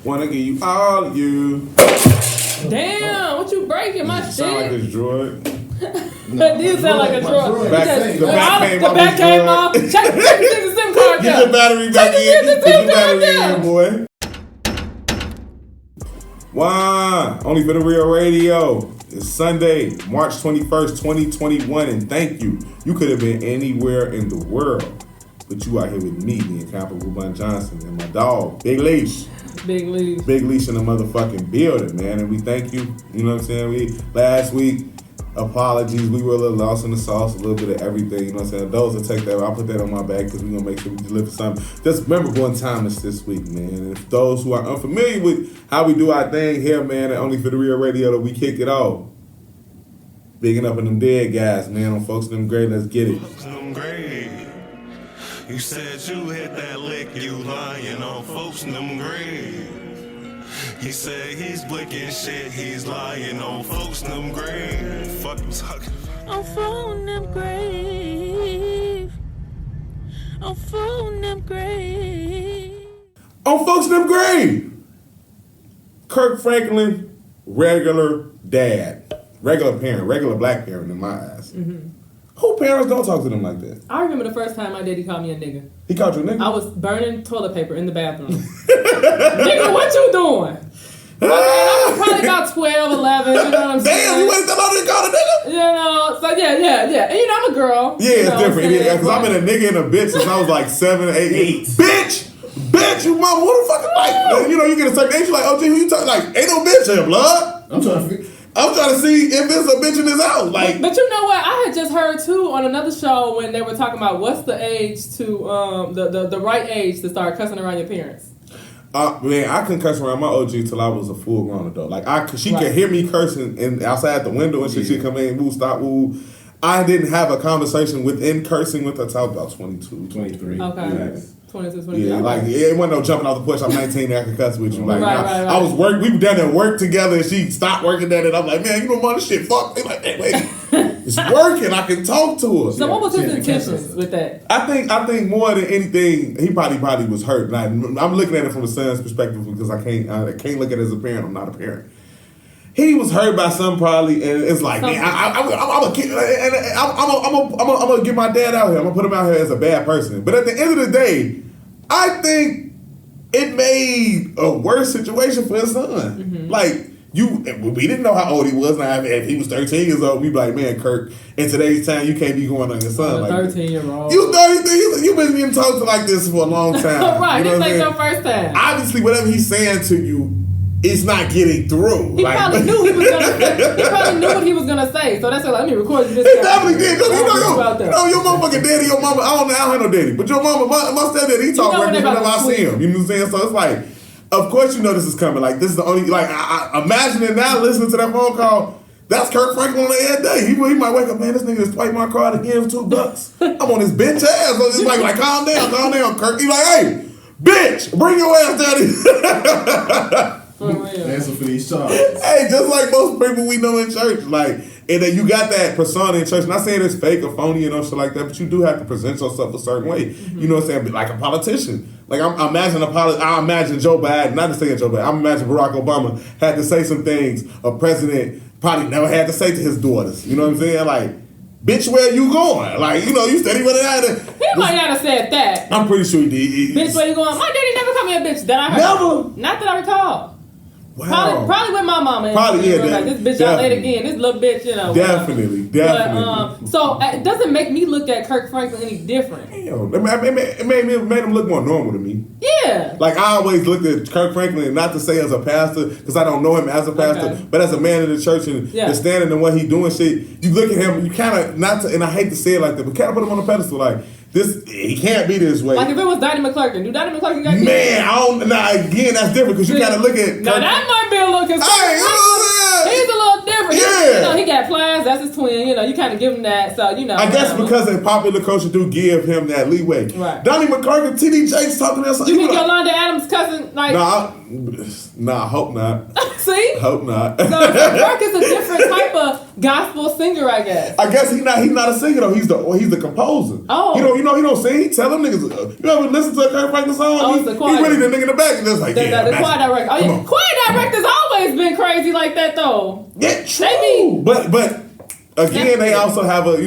Wanna give you all of you. Damn, what you breaking my shit? Sound like this droid. That did sound like a droid. The back came off. Check the SIM card. Get your battery back in. Get your battery in, boy. Wow. Only for the Real Radio. It's Sunday, March 21st, 2021, and thank you. You could have been anywhere in the world, but you out here with me, the incomparable Bun Johnson, and my dog, Big Leash. Big Leash. Big Leash in the motherfucking building, man, and we thank you. You know what I'm saying? Last week, apologies, we were a little lost in the sauce, a little bit of everything, you know what I'm saying? Those that take that, I'll put that on my back because we're going to make sure we deliver something. Just memorable and timeless this week, man. And if those who are unfamiliar with how we do our thing here, man, at Only for the Real Radio, that we kick it off. Bigging up on them dead guys, man, on folks them great, let's get it. You said you hit that lick, you lying on folks them grave. He said he's blicking shit, he's lying on folks them grave. Fuck you talking. On phone them grave. On phone them grave. On folks them grave. Kirk Franklin, regular dad. Regular parent, regular black parent in my eyes. Mm-hmm. Who parents don't talk to them like that? I remember the first time my daddy called me a nigga. He called you a nigga? I was burning toilet paper in the bathroom. Nigga, what you doing? I was probably about 12, 11, you know what I'm saying? Damn, you waited that long to call a nigga? You know, so yeah. And you know, I'm a girl. Yeah, it's different. Yeah, because I'm in a nigga and a bitch since I was like 7, 8. Bitch, you mama, who the fuck is like? You know, you get a certain age, you're like, oh, gee, who you talking? Like, ain't no bitch here, blood. I'm trying to see if there's a bitch in this house. Like, but you know what? I had just heard too on another show when they were talking about what's the age to the right age to start cussing around your parents. Man, I couldn't curse around my OG till I was a full grown adult. Like she could hear me cursing outside the window and she'd come in, woo, stop, woo. I didn't have a conversation within cursing with her till about 22, 23. Okay. Yeah. 22, 23. Yeah, like it wasn't no jumping off the porch. I'm 19 and I can cuss with you. Like, right. I was work. We were down there work together, and she stopped working there, and I'm like, man, you don't want this shit. Fuck. They like, hey, wait, it's working. I can talk to her. So what was his intentions with that? I think more than anything, he probably was hurt. Like, I'm looking at it from the son's perspective because I can't look at it as a parent. I'm not a parent. He was hurt by something probably, and it's like, man, I'm a kid, and I'm gonna get my dad out here. I'm gonna put him out here as a bad person. But at the end of the day, I think it made a worse situation for his son. Mm-hmm. Like, we didn't know how old he was. Now, if he was 13 years old, we'd be like, man, Kirk, in today's time, you can't be going on your son. Like 13-year-old. You 33, you've been getting talked to like this for a long time. Right, this ain't your first time. Obviously, whatever he's saying to you, it's not getting through. He probably knew what he was gonna say. So that's why let me record this. He definitely did. You know, your motherfucking daddy, your mama. I don't have no daddy, but your mama, my stepdaddy, he talk regular whenever I see him. You know what I'm saying? So it's like, of course you know this is coming. Like this is the only. Like I imagine it now. Listening to that phone call. That's Kirk Franklin on the day. He might wake up, man. This nigga just swiped my card again for $2. I'm on his bitch ass. So it's like calm down, Kirk. He like, hey, bitch, bring your ass down here. Answer for these charges. Hey, just like most people we know in church, like, and then you got that persona in church. Not saying it's fake or phony and shit like that, but you do have to present yourself a certain way. Mm-hmm. You know what I'm saying? Like a politician. Like I imagine Joe Biden, not to say Joe Biden, I imagine Barack Obama had to say some things a president probably never had to say to his daughters. You know what I'm saying? Like, bitch, where you going? Like, you know, you steady running out of He might not have said that. I'm pretty sure he did. Bitch, where you going? My daddy never called me a bitch. That I heard. Never? Not that I recall. Wow. Probably with my mama. Probably, yeah. Like, this bitch out late again. This little bitch, you know. Definitely. But, so it doesn't make me look at Kirk Franklin any different. Damn. It made him look more normal to me. Yeah. Like, I always looked at Kirk Franklin, not to say as a pastor, because I don't know him as a pastor, but as a man in the church and standing and what he doing shit, you look at him, you kind of, and I hate to say it like that, but kind of put him on a pedestal, like, he can't be this way. Like if it was Donnie McClurkin. Do Donnie McClurkin got Man, again, that's different, because you kind of look at Now, that might be a little concern. Hey, he's a little different. Yeah. You know, he got plans. That's his twin. You know, you kind of give him that. So, you know. I guess because in popular culture do give him that leeway. Right. Donnie McClurkin, TD Jakes talking to us. You think Yolanda Adams' cousin, like... Nah, I hope not. See? Hope not. So Kirk is a different type of gospel singer, I guess. I guess he's not a singer though. He's the composer. Oh. He don't sing. He tell them niggas. You ever listen to a Kirk Franklin song? Oh, he really the nigga in the back and just like The choir director. Oh yeah, choir director's always been crazy like that though. Yeah, true. But again, they also have a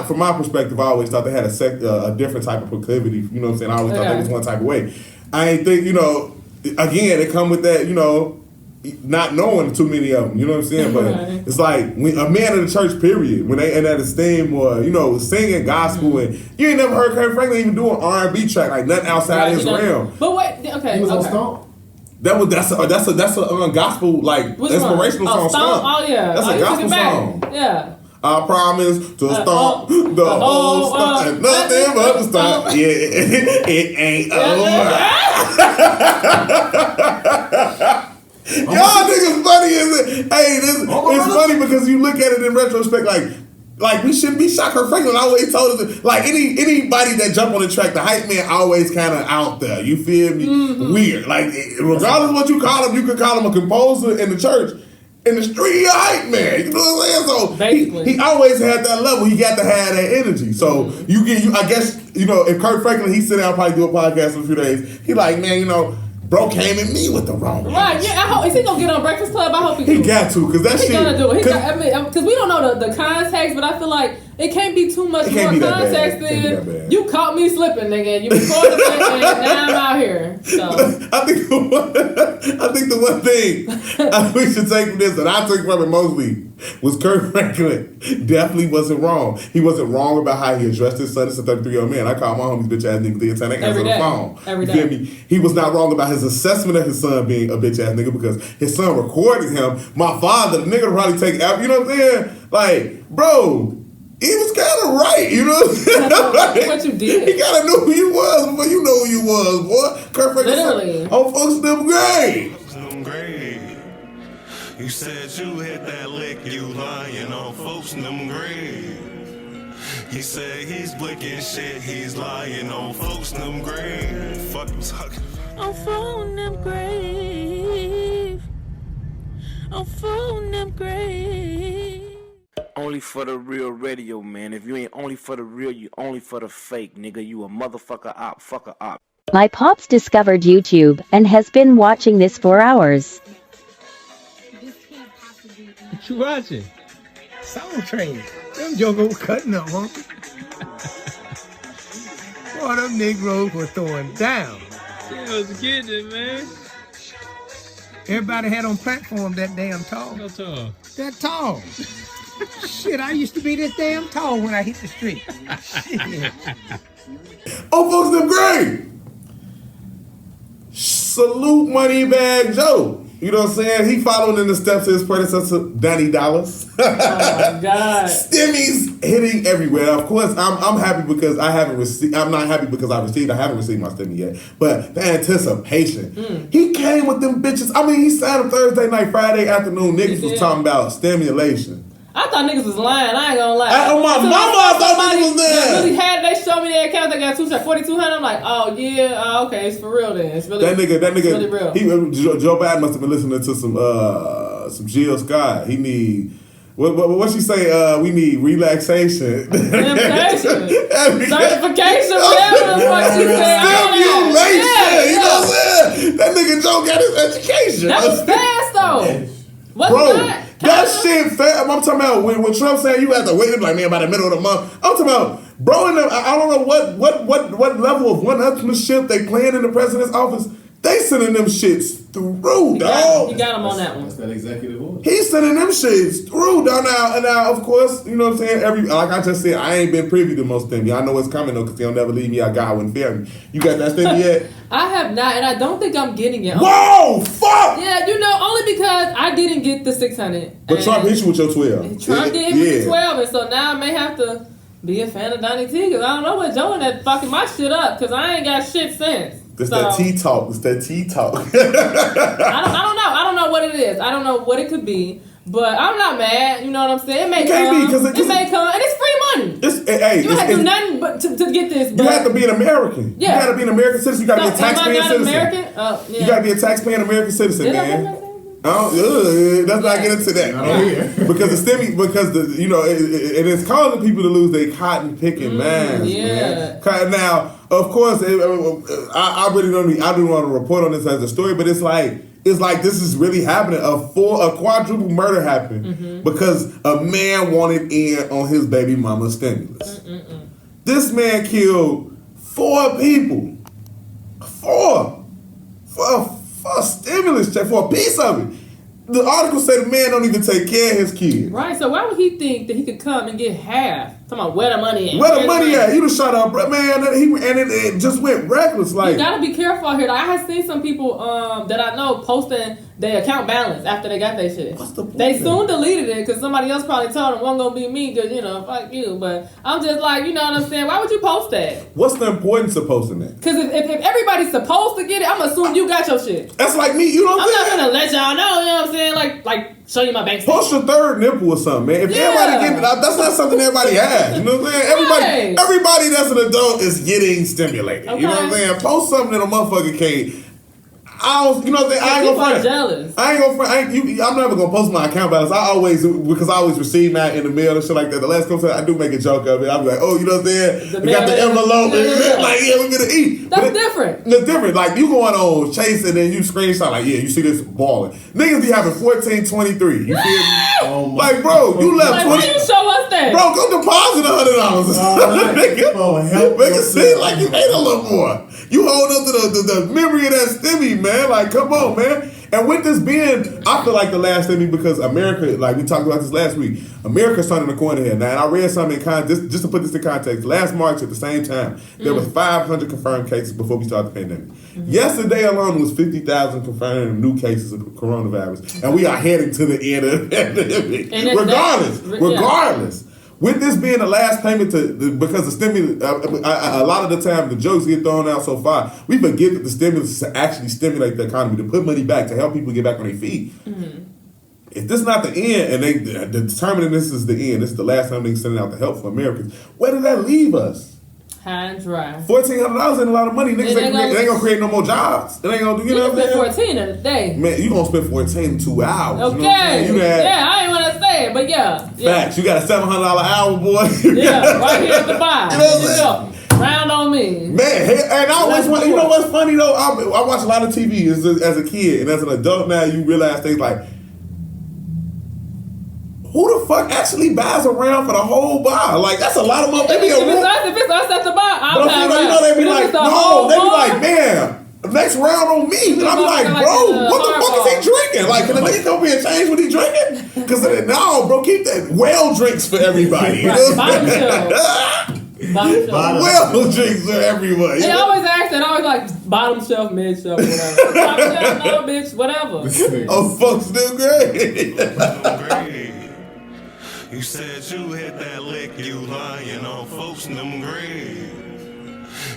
from my perspective, I always thought they had a different type of proclivity. You know what I'm saying? I always thought they was one type of way. I ain't think again they come with that not knowing too many of them. You know what I'm saying? But it's like when a man of the church, period, when they in that esteem or singing gospel and you ain't never heard Kirk Franklin even do an R&B track like nothing outside his realm. But wait, okay, he was on Stomp. That's a gospel like which inspirational one? song. Oh yeah, that's a gospel song. Yeah. I promise to stomp the whole stomp and nothing but the stomp. Yeah, it ain't over. Y'all niggas funny as it. Hey, it's funny because you look at it in retrospect like we shouldn't be shocked. Kirk Franklin always told us like anybody that jump on the track, the hype man always kind of out there. You feel me? Mm-hmm. Weird. Like regardless of what you call him, you could call him a composer in the church. In the street, he a hype man. You know what I'm saying? So he always had that level. He got to have that energy. So I guess if Kirk Franklin he sit down probably do a podcast in a few days. He like man bro came at me with the wrong one. Right, yeah, I hope, is he going to get on Breakfast Club? I hope he got to, because that shit... He's going to do it. Because we don't know the context, but I feel like it can't be too much more context than you caught me slipping, nigga. You recorded it, and now I'm out here. So. I think the one thing we should take from this, and I took from it mostly, was Kirk Franklin definitely wasn't wrong. He wasn't wrong about how he addressed his son as a 33-year-old man. I call my homies bitch ass nigga the time on the phone. Every day. You feel me? He was not wrong about his assessment of his son being a bitch ass nigga because his son recorded him. My father, the nigga would probably take after. You know what I'm saying? Like, bro, he was kind of right. You know what I'm saying? What you did. He kind of knew who you was, but you know who you was, boy. Kirk Franklin. Literally. Oh, folks, them great. You said you hit that lick, you lying on folks in them grave. He said he's blicking shit, he's lying on folks in them grave. Fuck you talking. I'm phone them grave. I'm phone them grave. Only for the real radio, man. If you ain't only for the real, you only for the fake, nigga. You a motherfucker op, fucker op. My pops discovered YouTube and has been watching this for hours. What you watching? Soul Train. Them jokers cutting up, huh? Boy, them Negroes were throwing down. Yeah, I was kidding, man. Everybody had on platform that damn tall. How tall? That tall. Shit, I used to be this damn tall when I hit the street. Shit. Oh, folks, them great. Salute MoneyBagg Joe. You know what I'm saying? He following in the steps of his predecessor, Danny Dollars. Oh my God. Stimmy's hitting everywhere. Of course, I'm happy because I haven't received. I'm not happy because I haven't received my Stimmy yet. But the anticipation. He came with them bitches. I mean, he signed them Thursday night, Friday afternoon. Niggas was talking about Stimulation. I thought niggas was lying. I ain't gonna lie. On my mama, I thought niggas was there. Really had they show me their account. They got 4,200. I'm like, oh yeah, okay, it's for real then. It's really that nigga. It's really real. Joe Biden must have been listening to some Jill Scott. He need. What she say? We need relaxation. Certification, whatever the fuck she said. Stimulation. You know what I'm saying? That nigga Joe got his education. That was fast though. That shit fast. I'm talking about when Trump said you have to wait like man by the middle of the month. I'm talking about bro. I don't know what level of one-upsmanship they playing in the president's office. They sending them shits through, dog. He got him on that one. That's that executive order. He's sending them shits through, dog. Now, of course, you know what I'm saying? Like I just said, I ain't been privy to most things. I know it's coming, though, because they'll never leave me. God wouldn't fear me. You got that thing yet? I have not, and I don't think I'm getting it. Whoa, fuck! Yeah, only because I didn't get the 600. But Trump hit you with your 12. Trump did hit me with 12, and so now I may have to be a fan of Donnie T, because I don't know what Joe that fucking my shit up, because I ain't got shit since. It's that tea talk. I don't know what it is. I don't know what it could be. But I'm not mad. You know what I'm saying? It may come. It may come. And it's free money. You don't have to do nothing but to get this. You have to be an American. Yeah. You got to be an American citizen. You got to be a taxpaying citizen. American? You got to be a taxpaying American citizen, man. Let's not get into that. Because it's causing people to lose their cotton picking minds. Yeah. Man. Now, of course, I really don't. I don't want to report on this as a story, but it's like this is really happening. A quadruple murder happened because a man wanted in on his baby mama's stimulus. This man killed 4 people. 4 for a stimulus check, for a piece of it. The article said the man don't even take care of his kids. Right, so why would he think that he could come and get half? Talking about where the money at? Where the money at? He was shot up, man. It just went reckless. Like, you gotta be careful out here. Like, I have seen some people that I know posting their account balance after they got their shit. What's the point? They soon deleted it because somebody else probably told them it wasn't gonna be me because, fuck you. But I'm just like, you know what I'm saying? Why would you post that? What's the importance of posting that? Because if everybody's supposed to get it, I'm assuming you got your shit. That's like me, you know what I'm saying? I'm not gonna let y'all know, you know what I'm saying? Like show you my bank statement. Post your third nipple or something, man. If everybody get it, that's not something everybody has. You know what I'm saying? Everybody that's an adult is getting stimulated. Okay. You know what I'm saying? Post something that a motherfucker can't. You know what I'm saying? I ain't gonna jealous. I'm never gonna post my account balance. Because I always receive that in the mail and shit like that. The last couple times I do make a joke of it. I'll be like, oh, you know what I'm saying? We got the envelope. Like, we're gonna eat. That's different. It's different. Like, you going on Chase and then you screenshot like, you see this balling. Niggas be having 1423. You feel me? Like, bro, you left 20. Why you show us that? Bro, go deposit $100. Make it seem like you made a little more. You hold up to the memory of that stimmy, man. Like, come on, man. And with this being, I feel like the last stimmy because America, like we talked about this last week, America's turning the corner here. Now, and I read something in context, just to put this in context, last March at the same time, there was 500 confirmed cases before we started the pandemic. Yesterday alone was 50,000 confirmed new cases of coronavirus. And we are heading to the end of the pandemic. Regardless. With this being the last payment because the stimulus, a lot of the time the jokes get thrown out so far, we forget that the stimulus is to actually stimulate the economy, to put money back, to help people get back on their feet. If this is not the end, and they're determining this is the end, this is the last time they're sending out the help for Americans, where does that leave us? High and dry. $1,400 ain't a lot of money. Niggas ain't gonna create no more jobs. It ain't gonna do, you know what I'm saying? $14 in a day. Man, you gonna spend 14 in 2 hours. Okay. You know I ain't want to say it, but yeah. Facts. You got a $700 hour, boy. Right here at the bar. You know what I'm saying? Round on me. Man, and I always want, you know what's funny though? I watch a lot of TV as a kid, and as an adult now, you realize things like, who the fuck actually buys around for the whole bar? Like, that's a lot of money. If it's us at the bar, I'll buy around. They be like, man, next round on me. And I'm like, bro, what the fuck is he drinking? Like, can the nigga come here and change what he drinking? Because no, bro, keep that well drinks for everybody. You know what I'm saying? Well drinks for everybody. They always ask that. Always like bottom shelf, mid shelf, whatever. Top shelf, no, bitch, whatever. Oh, fuck's still great. You said you hit that lick, you lying on folks in them grave.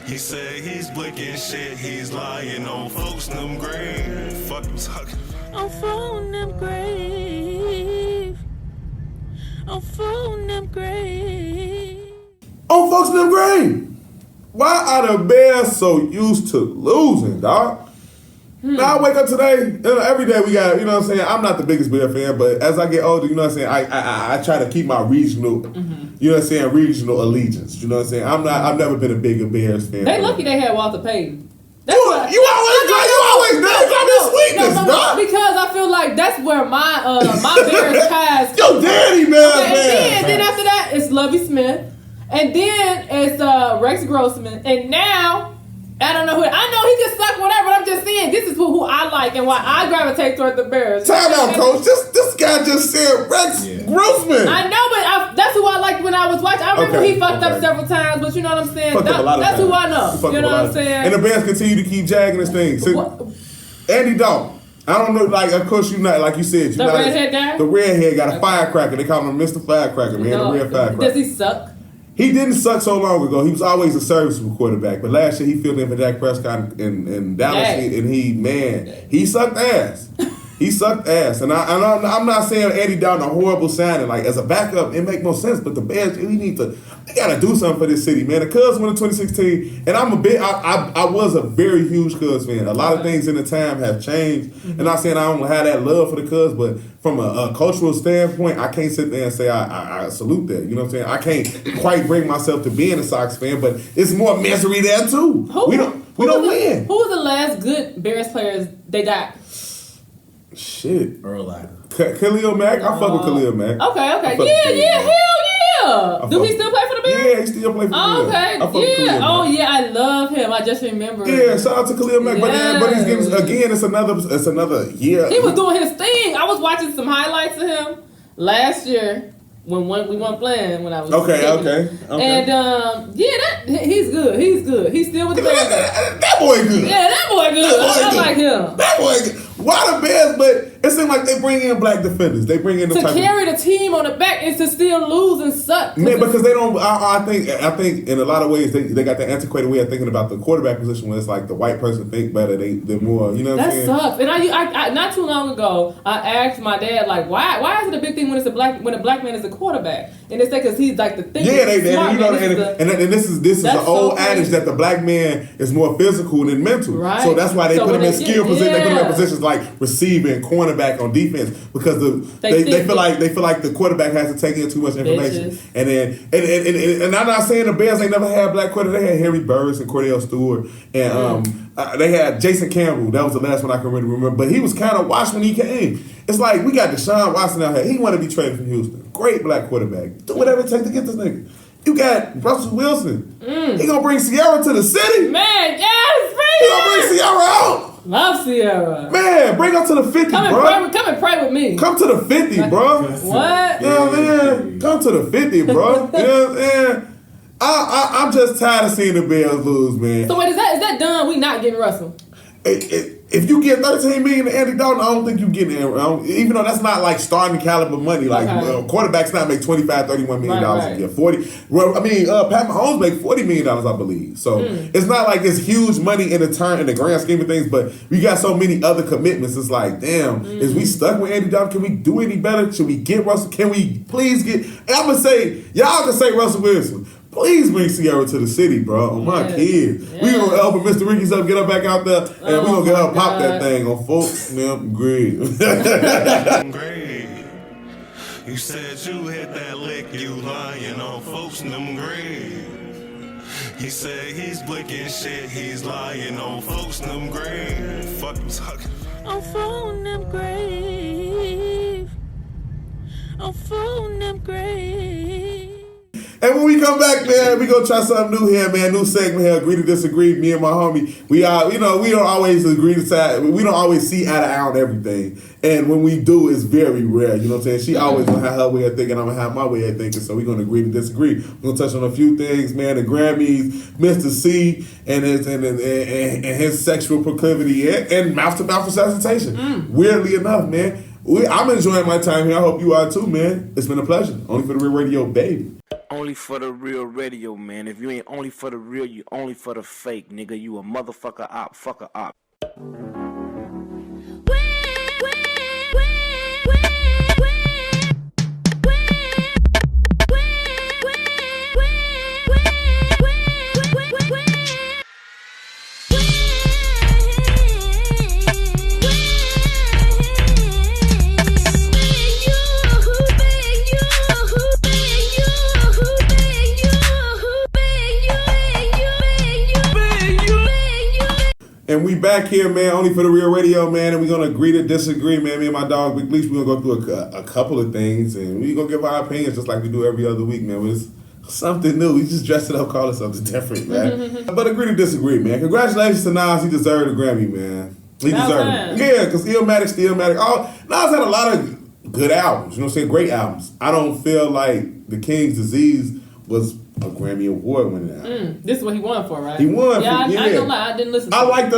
He said he's blicking shit, he's lying on folks in them grave. Fuck you talking about? I'm phone them grave. I'm phone them grave. On folks in them grave. Why are the Bears so used to losing, dog? Now I wake up today, every day we got, you know what I'm saying, I'm not the biggest Bear fan, but as I get older, you know what I'm saying, I try to keep my regional, you know what I'm saying, regional allegiance, you know what I'm saying. I've never been a bigger Bears fan. They lucky they had Walter Payton. You always sweetness, bro. Because I feel like that's where my Bears ties. Yo, daddy, man. And then after that, it's Lovie Smith. And then it's Rex Grossman. And now, I don't know who. I know he can suck whatever. I'm just saying this is who I like and why I gravitate toward the Bears. Time out, coach. This guy just said Rex Grossman. I know, but that's who I liked when I was watching. I remember he fucked up several times, but you know what I'm saying. That's who I know. You know what I'm saying. And the Bears continue to keep jagging this thing. Andy Dalton. I don't know, like, of course you're not, like you said. The redhead guy? The redhead got a firecracker. They call him Mr. Firecracker, man. The red firecracker. Does he suck? He didn't suck so long ago. He was always a serviceable quarterback. But last year he filled in for Dak Prescott in Dallas, and he sucked ass. He sucked ass, and I'm not saying Andy Dalton a horrible signing. Like as a backup, it make more sense. But the Bears, they gotta do something for this city, man. The Cubs won in 2016, and I was a very huge Cubs fan. A lot of things in the time have changed, and not saying I don't have that love for the Cubs, but from a cultural standpoint, I can't sit there and say I salute that. You know what I'm saying? I can't quite bring myself to being a Sox fan, but it's more misery there too. We don't win. Who was the last good Bears players they got? Shit. Urlacher. Khalil Mack? I fuck with Khalil Mack. Okay. Yeah, hell yeah. Do he still play for the Bears? Yeah, he still play for the Bears. Okay, yeah. Oh, yeah, I love him. I just remember. Yeah, shout out to Khalil Mack. Yes. But he's getting, again, it's another year. He was doing his thing. I was watching some highlights of him last year when we weren't playing when I was Okay. And he's good. He's still with the Bears. That boy good. Yeah, that boy good. I like him. That boy good. Why the Bears? But it seems like they bring in black defenders. They bring in to carry the team on the back and to still lose and suck. Man, because they don't. I think in a lot of ways they got the antiquated way of thinking about the quarterback position where it's like the white person think better. They're more. You know what I'm saying? That sucks. And I not too long ago I asked my dad like why is it a big thing when a black man is a quarterback? And they say because he's like the thing. Yeah, and this is an old adage that the black man is more physical than mental. Right. So that's why they put him in skill positions. They put him in positions like receiving, cornerback on defense because they feel like the quarterback has to take in too much information. Bitches. And I'm not saying the Bears ain't never had black quarterback. They had Harry Burris and Cordell Stewart and they had Jason Campbell. That was the last one I can really remember. But he was kind of washed when he came. It's like we got Deshaun Watson out here. He want to be traded from Houston. Great black quarterback. Do whatever it takes to get this nigga. You got Russell Wilson. He gonna bring Sierra to the city. Man, yes, he gonna bring Sierra out. Love Sierra. Man, bring her to the 50, come bro. Come and pray with me. Come to the 50, bro. What? You know what I'm saying? Come to the 50, bro. You know what I'm saying? I'm just tired of seeing the Bears lose, man. So wait, is that done? We not getting Russell? If you get $13 million to Andy Dalton, I don't think you get even though that's not like starting caliber money. Like quarterbacks not make $25, $31 million a year. 40. Well, I mean, Pat Mahomes make $40 million, I believe. So it's not like it's huge money in the grand scheme of things. But we got so many other commitments. It's like, damn, is we stuck with Andy Dalton? Can we do any better? Should we get Russell? Can we please get? And I'm gonna say y'all can say Russell Wilson. Please bring Sierra to the city, bro. On my kids. We gonna help Mr. Ricky's up, get her back out there, and we gonna get her pop that thing on folks. Great. You said you hit that lick, you lying on folks in them grave. He said he's blicking shit, he's lying on folks in them grave. Fuck you talking. I'm phone them grave. I'm phone them grave. And when we come back, man, we gonna try something new here, man. New segment here. Agree to disagree. Me and my homie, we don't always agree to side. We don't always see eye to eye on everything. And when we do, it's very rare. You know what I'm saying? She always gonna have her way of thinking. I'm gonna have my way of thinking. So we're gonna agree to disagree. We're gonna touch on a few things, man. The Grammys, Mr. C, and his sexual proclivity and mouth to mouth resuscitation. Weirdly enough, man. I'm enjoying my time here. I hope you are too, man. It's been a pleasure. Only for the Real Radio, baby. Only for the real radio, man. If you ain't only for the real, you only for the fake, nigga. You a motherfucker op, fucker op. And we back here, man, only for the Real Radio, man, and we're going to agree to disagree, man. Me and my dog, Big Leash, we're going to go through a couple of things, and we're going to give our opinions just like we do every other week, man. But it's something new. We just dressed it up, call it something different, man. But agree to disagree, man. Congratulations to Nas. He deserved a Grammy, man. He deserved it. Yeah, because Illmatic. Nas had a lot of good albums, you know what I'm saying? Great albums. I don't feel like The King's Disease was a Grammy Award winning album. This is what he won for, right? He won. Yeah, I ain't gonna lie, I didn't listen to I like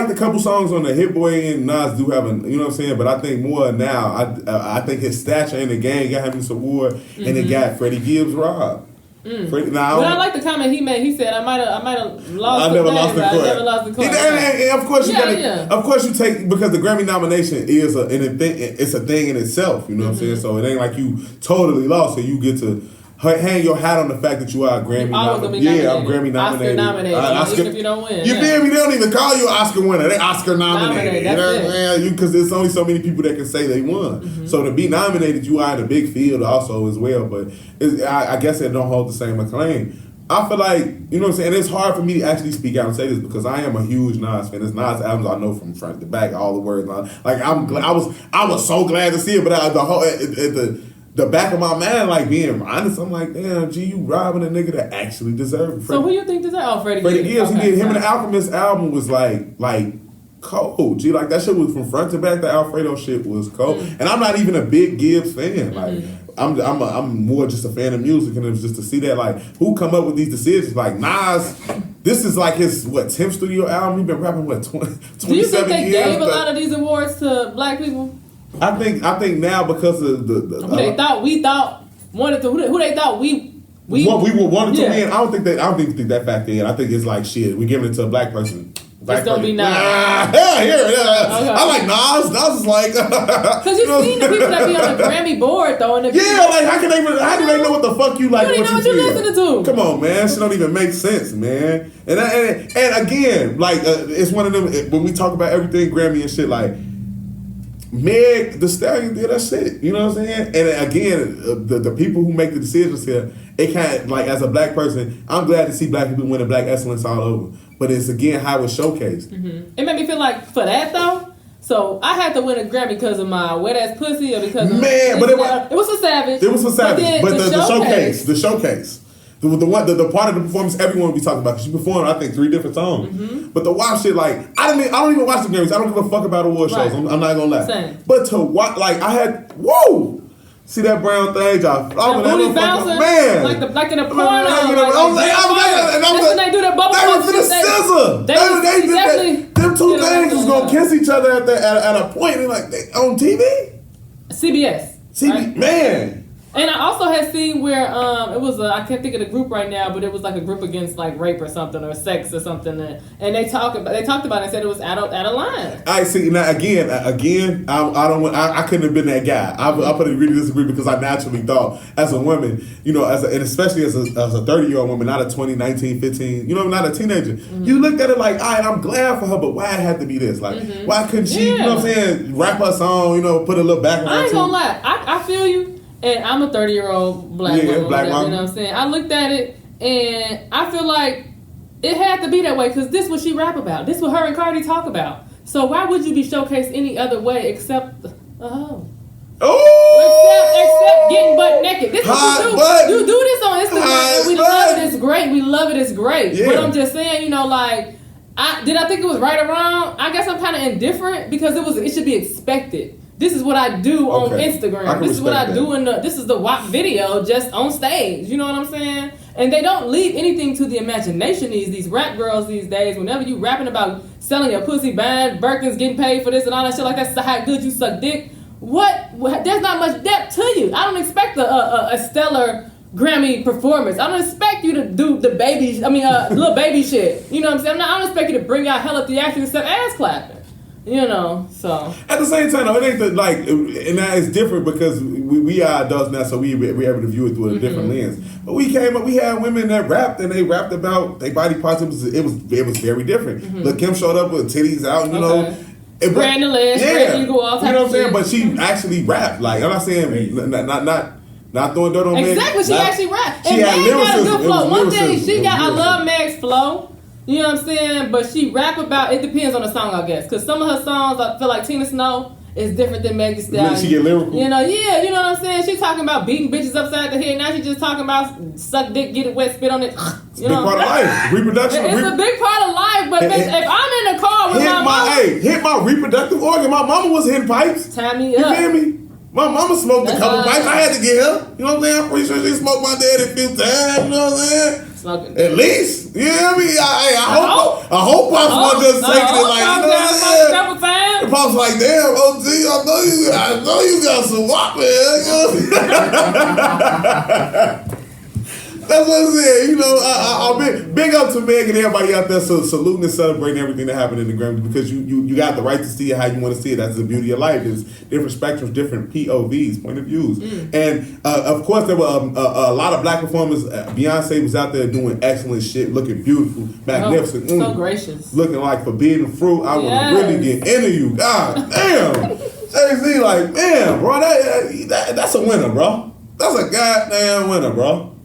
the couple songs on the Hit Boy and Nas do have you know what I'm saying? But I think more now, I think his stature in the game got him this award, and it got Freddie Gibbs robbed. Freddie, But I like the comment he made. He said, "I might have lost. I never lost the court. I never lost the court." And of course, of course, you take because the Grammy nomination is it's a thing in itself. You know what I'm saying? So it ain't like you totally lost, so you get to hang your hat on the fact that you are a Grammy nominated. Yeah, I'm Grammy nominated. Oscar nominated. Even if you don't win. You feel me? They don't even call you an Oscar winner. They Oscar nominated. You know what I'm saying? Because there's only so many people that can say they won. So to be nominated, you are in a big field also as well. But I guess it don't hold the same acclaim. I feel like, you know what I'm saying, it's hard for me to actually speak out and say this because I am a huge Nas fan. There's Nas albums I know from front to back, all the words. Like I was so glad to see it, but the back of my mind, like being honest, I'm like, damn, G, you robbing a nigga that actually deserves it. So who you think deserves? Oh, Freddie Gibbs. Okay, He did him and the Alchemist album was like cold. G, like that shit was from front to back. The Alfredo shit was cold, and I'm not even a big Gibbs fan. Like I'm more just a fan of music, and it was just to see that like who come up with these decisions. Like Nas, this is like his 10th studio album. He been rapping 27 years. Do you think they gave a lot of these awards to black people? I think now because of the who they thought wanted to who they thought we wanted to win. I don't think that factor in. I think it's like shit. We giving it to a black person. Just don't be Nas. Okay. I like Nas. Nas is like because you've seen the people that be on the Grammy board though. And like how do they know what the fuck you like? You don't know what you listening to. Come on, man. Shit don't even make sense, man. And again, like it's one of them when we talk about everything Grammy and shit like. Meg Thee Stallion did that shit, you know what I'm saying? And again, the people who make the decisions here, it can't, like as a black person, I'm glad to see black people winning black excellence all over. But it's again how it's showcased. It made me feel like for that though, so I had to win a Grammy because of my wet ass pussy or because of it was for Savage. It was for Savage, but the showcase. The part of the performance everyone will be talking about because she performed I think 3 different songs. But the watch shit like I don't even watch the Grammys. I don't give a fuck about award shows. I'm not gonna lie. Same. But to watch like I had see that brown thing, y'all. Booty bouncing, man, like in a porno. That's when they do that bubble pop shit. Them two things was gonna kiss each other at a point. And like they on TV, CBS. Right? Man. And I also had seen where it was I can't think of the group right now, but it was like a group against like rape or something or sex or something, and they talked about it and said it was out of line. I see. Now again, I couldn't have been that guy. I put agree to disagree because I naturally thought as a woman, you know, and especially as a 30-year-old woman, not a 20, 19, 15, you know, not a teenager. You looked at it like, all right, I'm glad for her, but why it had to be this? Like, why couldn't she? You know what I'm saying? Rap her song, you know, put a little background. I ain't gonna lie, I feel you. And I'm a 30-year-old black woman, black woman. You know what I'm saying? I looked at it, and I feel like it had to be that way because this is what she rap about. This is what her and Cardi talk about. So why would you be showcased any other way except except getting butt naked? This is what you do. You do this on Instagram, and we love it. It's great. We love it. It's great. Yeah. But I'm just saying, you know, like, did I think it was right or wrong? I guess I'm kind of indifferent because it should be expected. This is what I do on Instagram. This is what I do this is the WAP video just on stage. You know what I'm saying? And they don't leave anything to the imagination. These rap girls these days, whenever you rapping about selling your pussy, buying Birkins, getting paid for this and all that shit like that's how good you suck dick. There's not much depth to you. I don't expect a stellar Grammy performance. I don't expect you to do the little baby shit. You know what I'm saying? I don't expect you to bring out hella theatrics except ass clapping. You know, so at the same time, though, it ain't like, and that is different because we are adults now, so we able to view it through a different lens. But we had women that rapped, and they rapped about their body parts. It was very different. Lil' Kim showed up with titties out, you know. Brand the legs, you know what I'm saying? But she actually rapped. Like I'm not saying not throwing dirt on Meg. Exactly, she actually rapped. She had Meg got a good flow. One thing she got, I love Meg's flow. You know what I'm saying? But she rap about, it depends on the song, I guess. Because some of her songs, I feel like Tina Snow is different than Meg Thee Stallion. She get lyrical. You know, you know what I'm saying? She's talking about beating bitches upside the head. Now she's just talking about suck dick, get it wet, spit on it. You know? Big part of life. Reproduction. It's a big part of life, but bitch, if I'm in the car with my mama. Hit my reproductive organ. My mama was hitting pipes. Tie me up. You feel me? My mama smoked a couple pipes. I had to get her. You know what I'm saying? I'm pretty sure she smoked my daddy a few times. You know what I'm saying? Smoking. At least. You know what I mean? I hope Pops wasn't just taking it like, you know what I'm saying? And Pops like, damn, OG, I know you got some wop, man. That's what I'm saying. You know, I'll big up to Meg and everybody out there saluting and celebrating everything that happened in the Grammys because you got the right to see it how you want to see it. That's the beauty of life. There's different spectrums, different POVs, point of views. And of course, there were a lot of black performers. Beyonce was out there doing excellent shit, looking beautiful, magnificent. So gracious. Looking like forbidden fruit. I want to really get into you. God damn. Jay-Z, like, damn, bro, that's a winner, bro. That's a goddamn winner, bro.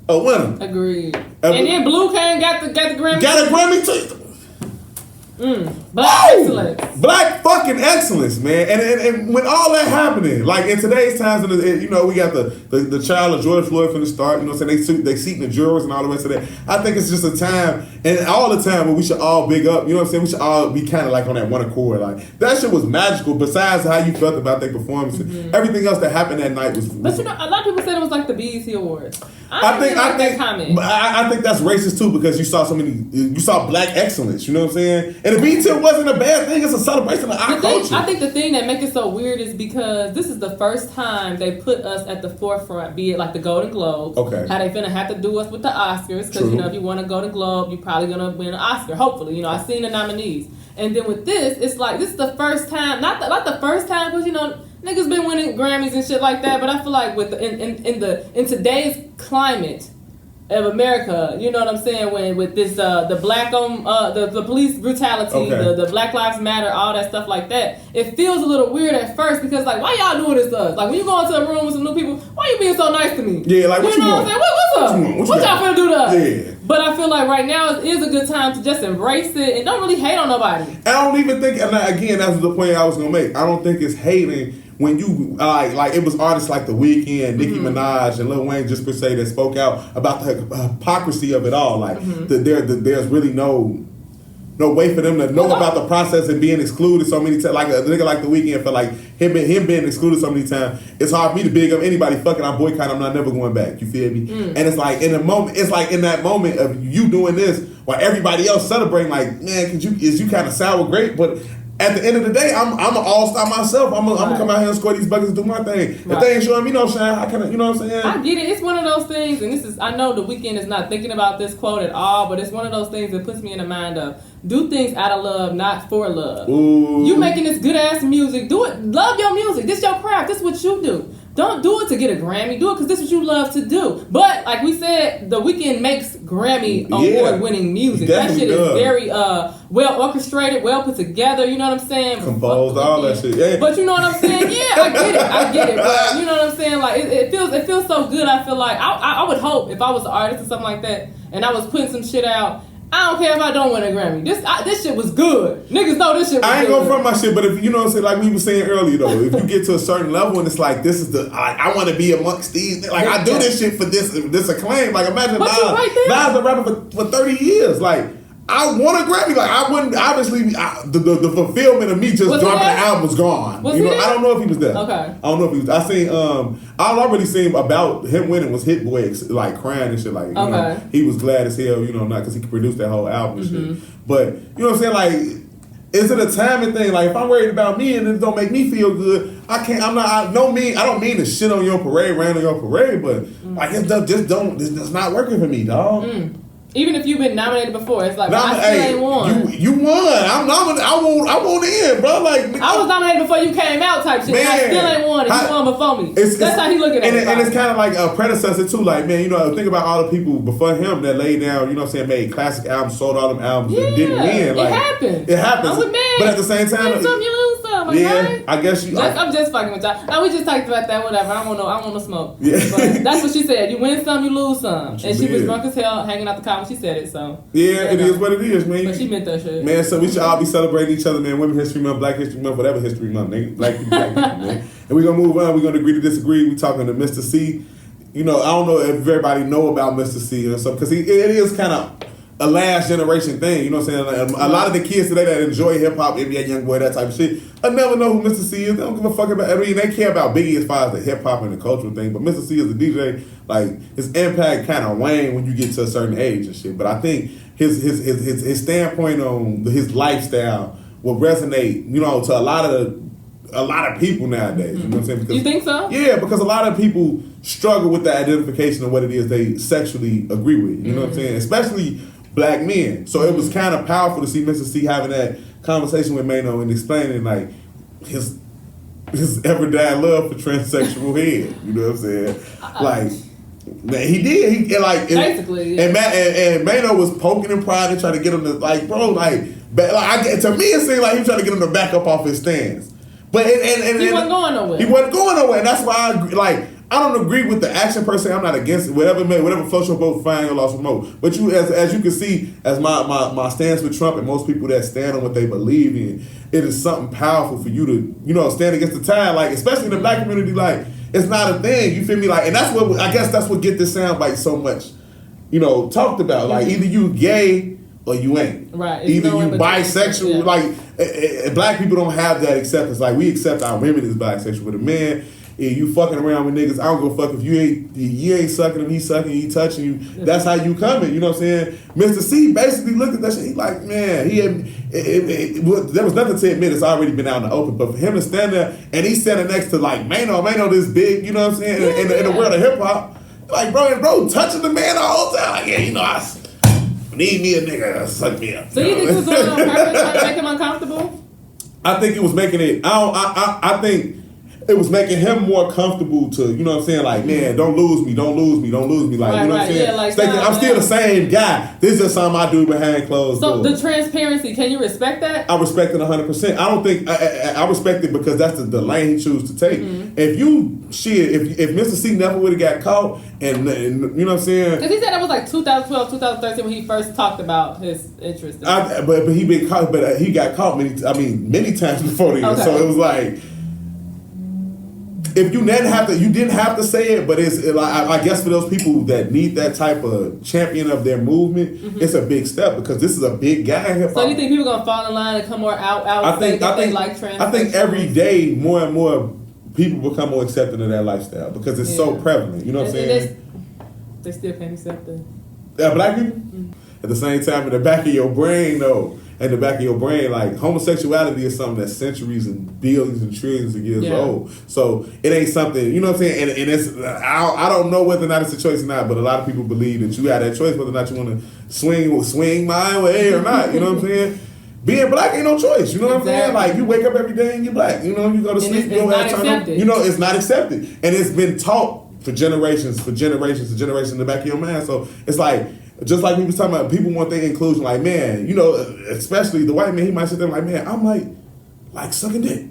A winner. Agreed. And then Blue Cane got the Grammy. Got a Grammy too. Black excellence. Black fucking excellence, man. And when all that happening, like in today's times, you know, we got the child of George Floyd from the start, you know what I'm saying? They seating the jurors and all the rest of that. I think it's just a time, and all the time, where we should all big up, you know what I'm saying? We should all be kind of like on that one accord. Like, that shit was magical, besides how you felt about their performance. Everything else that happened that night was... But you know, a lot of people said it was like the BET Awards. I think that's racist too, because you saw black excellence, you know what I'm saying? And the BET wasn't a bad thing, it's a celebration of our culture. I think the thing that makes it so weird is because this is the first time they put us at the forefront, be it like the Golden Globes, how they finna have to do us with the Oscars, because you know, if you want a Golden Globe, you're probably gonna win an Oscar, hopefully. You know, I've seen the nominees. And then with this, it's like, this is the first time, not the first time, because you know, niggas been winning Grammys and shit like that, but I feel like with in today's climate of America, you know what I'm saying, when with this the black the police brutality, the Black Lives Matter, all that stuff like that, it feels a little weird at first, because like, why y'all doing this to us? Like, when you go into a room with some new people, why you being so nice to me? Yeah, like, what you know want? What I'm saying? What's up? What y'all finna do to us? Yeah. But I feel like right now is a good time to just embrace it and don't really hate on nobody. I don't even think, and again, that's the point I was gonna make. I don't think it's hating when you like it was artists like The Weeknd, Nicki Minaj, and Lil Wayne just per se that spoke out about the hypocrisy of it all. Like there's really no way for them to know about the process and being excluded so many times. Like a nigga like The Weeknd felt like him being excluded so many times. It's hard for me to big up anybody. Fuck it, I boycott. I'm not never going back. You feel me? And it's like in the moment. It's like in that moment of you doing this while everybody else celebrating. Like, man, is you kind of sour grape, but. At the end of the day, I'm an all-star myself. I'm gonna come out here and score these buckets and do my thing. If they ain't showing me no shine, how can I, you know what I'm saying? I get it. It's one of those things, and this is, I know The Weeknd is not thinking about this quote at all, but it's one of those things that puts me in the mind of, do things out of love, not for love. Ooh. You making this good-ass music, do it. Love your music. This your craft. This is what you do. Don't do it to get a Grammy. Do it because this is what you love to do. But like we said, The Weeknd makes Grammy award-winning music. That shit is very well orchestrated, well put together. You know what I'm saying? Composed, all that shit. Yeah. But you know what I'm saying? Yeah, I get it. But you know what I'm saying? Like it feels so good. I feel like I would hope if I was an artist or something like that, and I was putting some shit out. I don't care if I don't win a Grammy. This shit was good. Niggas know this shit was good. I ain't gonna front my shit, but if you know what I'm saying, like we were saying earlier though, if you get to a certain level and it's like, this is I want to be amongst these, like I do this shit for this acclaim. Like imagine Nas been rapping for 30 years. Like I want a Grammy. Like I wouldn't obviously the fulfillment of me just dropping the album was gone. Was you know, he there? I don't know if he was there. Okay. I don't know if he was. I seen all I already seen about him winning was Hit Boy like crying and shit. Like you know, he was glad as hell. You know, not because he could produce that whole album and shit. But you know what I'm saying? Like, is it a timing thing? Like if I'm worried about me and it don't make me feel good, I can't. I don't mean to shit on your parade, rain on your parade, but like it's just not working for me, dog. Even if you've been nominated before, it's like, I still ain't won. You won. I'm nominated. I won't in, bro. Like I was nominated before you came out, type shit. Man, I still ain't won. And you won before me. That's how he looking at it. And it's kind of like a predecessor too. Like, man, you know, think about all the people before him that laid down. You know what I'm saying? Made classic albums, sold all them albums, and didn't win. Like, it happens. But at the same time, win some, you lose some. Like, right? I guess you. I'm just fucking with y'all. No, we just talked about that. Whatever. I don't want no smoke. Yeah. But that's what she said. You win some, you lose some. And she was drunk as hell, hanging out the car when she said it. So. Yeah, it is what it is, man. But she meant that shit. Man, so we should all be celebrating each other, man. Women's History Month, Black History Month, whatever History Month, nigga. Black people, man. And we're going to move on. We're going to agree to disagree. We're talking to Mr. C. You know, I don't know if everybody know about Mr. C or something, because it is kind of a last generation thing. You know what I'm saying? Like, a lot of the kids today that enjoy hip-hop, NBA Youngboy, that type of shit, I never know who Mr. C is. They don't give a fuck about, I mean, they care about Biggie as far as the hip-hop and the cultural thing, but Mr. C is a DJ. Like, his impact kind of wane when you get to a certain age and shit. But I think his standpoint on his lifestyle will resonate, you know, to a lot of people nowadays. You know what I'm saying? Because, you think so? Yeah, because a lot of people struggle with the identification of what it is they sexually agree with. You know what I'm saying? Especially black men. So it was kind of powerful to see Mr. C having that conversation with Mano and explaining like his ever dying love for transsexual head. You know what I'm saying? Like, man, he did. Basically, yeah. And Mano was poking and prodding, trying to get him to like, bro, to me it seemed like he was trying to get him to back up off his stance. But he wasn't going nowhere. He wasn't going nowhere, and that's why I don't agree with the action per se. I'm not against it. Whatever floats your boat, fine, your loss remote. But as you can see, as my stance with Trump and most people that stand on what they believe in, it is something powerful for you to, stand against the tide. Like, especially in the black community, like, it's not a thing. You feel me? Like, and that's what, I guess that's what get this soundbite so much, talked about. Like, either you gay or you ain't. Right. Either you bisexual. Yeah. Like, black people don't have that acceptance. Like, we accept our women as bisexual. But a man, you fucking around with niggas, I don't give a fuck if you ain't sucking him, he sucking you, he touching you. That's how you coming, you know what I'm saying? Mr. C basically looked at that shit, he like, man, there was nothing to admit, it's already been out in the open, but for him to stand there, and he's standing next to like, Mano this big, you know what I'm saying, in the world of hip hop, like, bro, touching the man the whole time, like, I need me a nigga to suck me up. So you think he was doing it on purpose, trying to make him uncomfortable? I think it was making it, I think it was making him more comfortable to, you know what I'm saying, like, man, don't lose me. Like, right, you know what I'm saying? Yeah, like, I'm still the same guy. This is just something I do behind closed doors. So the transparency, can you respect that? I respect it 100%. I don't think, I respect it because that's the lane he chooses to take. Mm-hmm. If Mr. C never would have got caught, and you know what I'm saying? Because he said that was like 2012, 2013 when he first talked about his interest. But he been caught, but he got caught many times before then. Okay. So it was like, if you didn't have to say it, but I guess for those people that need that type of champion of their movement, it's a big step because this is a big guy in hip hop. So you think people gonna fall in line and come more out? I think they like trans. I think every day more and more people become more accepting of that lifestyle because it's so prevalent. You know what I'm saying? They still can't accept it. Black people. Mm-hmm. At the same time, in the back of your brain, though. In the back of your brain, like, homosexuality is something that's centuries and billions and trillions of years old. So it ain't something, you know what I'm saying? And it's, I don't know whether or not it's a choice or not, but a lot of people believe that you have that choice whether or not you want to swing my way or not. You know what I'm saying? Being black ain't no choice. You know what I'm saying? Like, you wake up every day and you're black. You know, you go to sleep, you don't have time. You know, it's not accepted. And it's been taught for generations in the back of your mind. So it's like, just like we was talking about, people want their inclusion. Like, man, especially the white man, he might sit there like, man, I might like sucking dick.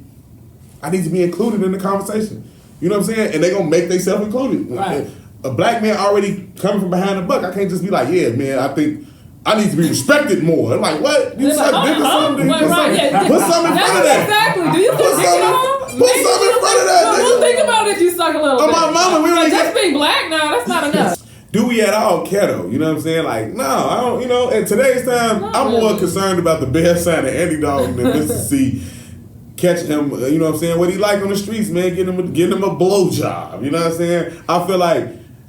I need to be included in the conversation. You know what I'm saying? And they gonna make themselves included. Right. A black man already coming from behind the buck. I can't just be like, yeah, man, I think I need to be respected more. I'm like, what? You suck dick or something? Put something in front of that. Exactly. Do you put something in front of that? Well, think about it if you suck a little bit. My mama, we don't just being black now, that's not enough. Do we at all care though? You know what I'm saying? Like, no, I don't, in today's time, I'm more concerned about the best side of any dog than Mr. C catching him, you know what I'm saying? What he like on the streets, man, getting him a blowjob. You know what I'm saying? I feel like,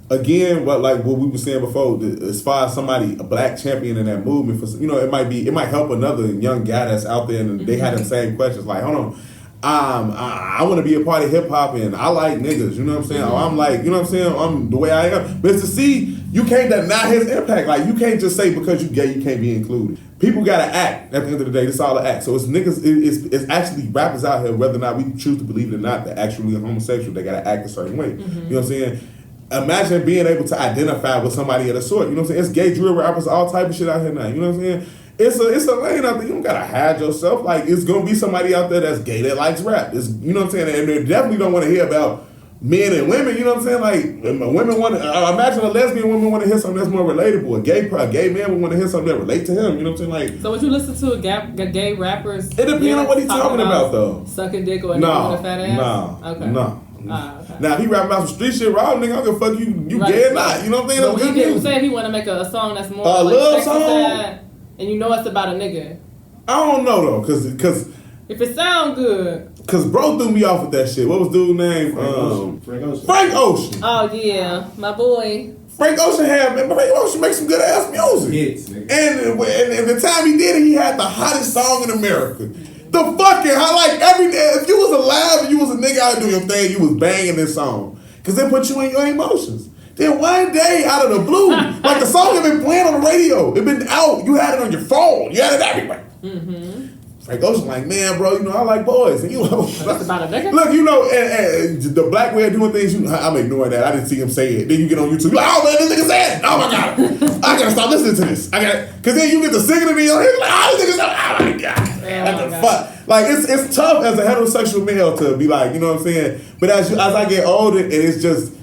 again, what we were saying before, as far as somebody, a black champion in that movement, it might help another young guy that's out there and they had the same questions. Like, hold on. I want to be a part of hip hop and I like niggas, you know what I'm saying? Or I'm like, you know what I'm saying? I'm the way I am. Mr. C, you can't deny his impact. Like, you can't just say because you gay, you can't be included. People gotta act. At the end of the day, it's all an act. So it's niggas, it's actually rappers out here, whether or not we choose to believe it or not, that actually are homosexual, they gotta act a certain way. You know what I'm saying? Imagine being able to identify with somebody of the sort. You know what I'm saying? It's gay drill rappers, all type of shit out here now. You know what I'm saying? It's a lane out there. You don't gotta hide yourself. Like, it's gonna be somebody out there that's gay that likes rap. You know what I'm saying? And they definitely don't want to hear about men and women. You know what I'm saying? Like, women want to. Imagine a lesbian woman want to hear something that's more relatable. A gay man would want to hear something that relate to him. You know what I'm saying? Like, so would you listen to gay rappers? It depends on what he's talking about, though. Sucking dick or a nigga with a fat ass? Okay. Okay. Now, if he rapping about some street shit, raw nigga, I'm gonna fuck you gay or not. You know what I'm saying? So he did say if he want to make a song that's more like love song, sad, and you know it's about a nigga. I don't know though, cause if it sound good. Cause bro threw me off with that shit. What was dude's name? Frank Ocean. Oh yeah, my boy. Frank Ocean makes some good ass music. Hits, and the time he did it, he had the hottest song in America. If you was alive and you was a nigga out doing your thing, you was banging this song. Because they put you in your emotions. Then one day, out of the blue, like the song had been playing on the radio. It been out. You had it on your phone. You had it everywhere. Frank Ocean like, man, bro, I like boys. And That's about a nigga? Look, and the black way of doing things, I'm ignoring that. I didn't see him say it. Then you get on YouTube, like, oh, man, this nigga said it. Oh, my God. I got to stop listening to this. Because then you get to singing it in your head, like, oh, this nigga said it. Oh, my God. What the fuck? Like, it's tough as a heterosexual male to be like, you know what I'm saying? But as I get older, and it's just,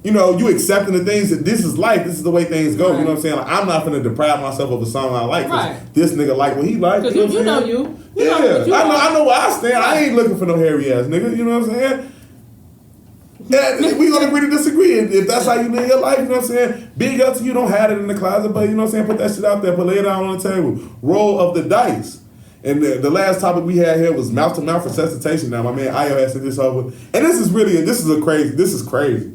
you accepting the things that this is life, this is the way things go. Right. You know what I'm saying? Like, I'm not finna deprive myself of a song I like. Right. This nigga like what he like. Because you know you. Yeah, I know where I stand. Right. I ain't looking for no hairy ass nigga. You know what I'm saying? Yeah, we gonna agree to disagree. If that's how you live your life, you know what I'm saying? Big up to you. Don't have it in the closet, but you know what I'm saying? Put that shit out there. Put lay it down on the table. Roll of the dice. And the last topic we had here was mouth-to-mouth resuscitation. Now, my man Ayo has said this over. And this is crazy.